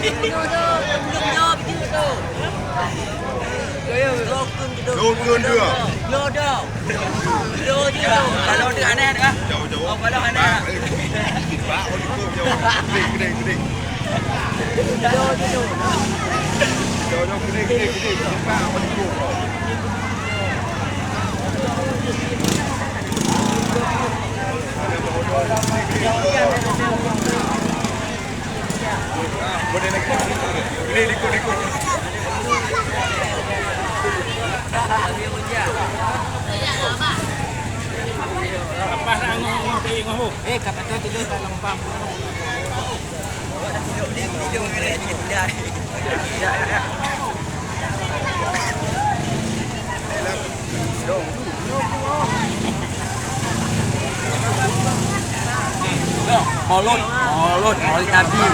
Lon dia. Lo dah. Lo je tu. Kalau dia aneh dah. Jauh-jauh. Oh, kalau aneh. Bak on jauh. Gede. Lo je tu. Jauh gede. Bak on boleh naik gede ikut. Lepas nak ngomong pergi ngomong. Kata tu tidur tak lempam. Tidur kena tidak. Ya. Maulid Nabi.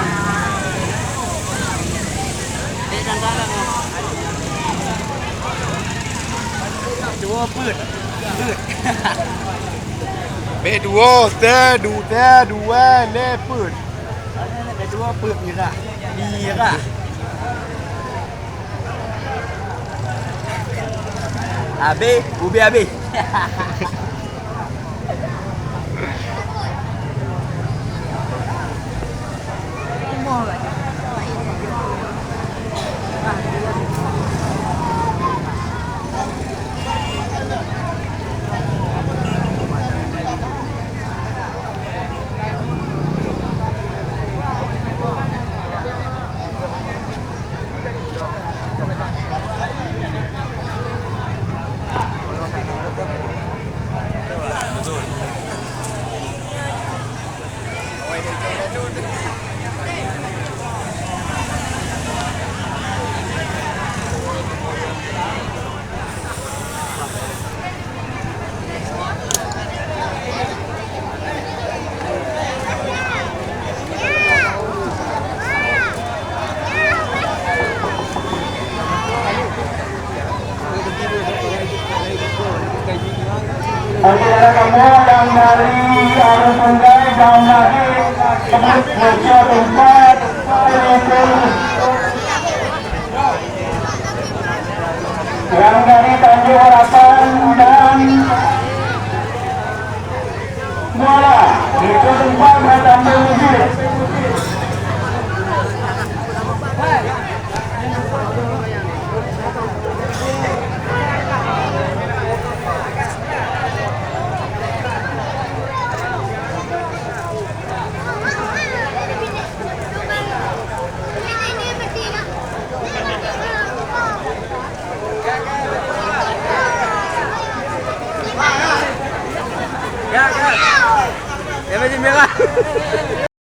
Dia dalam dua put. B2 dua leput. Ada dua put mira. Ubi habis. Saudara semua yang dari arah sungai dan lagi sebut bersih tempat yang dari Tanjung Harapan dan Muara itu tempat bertambah masjid. Ya. Yang macam merah.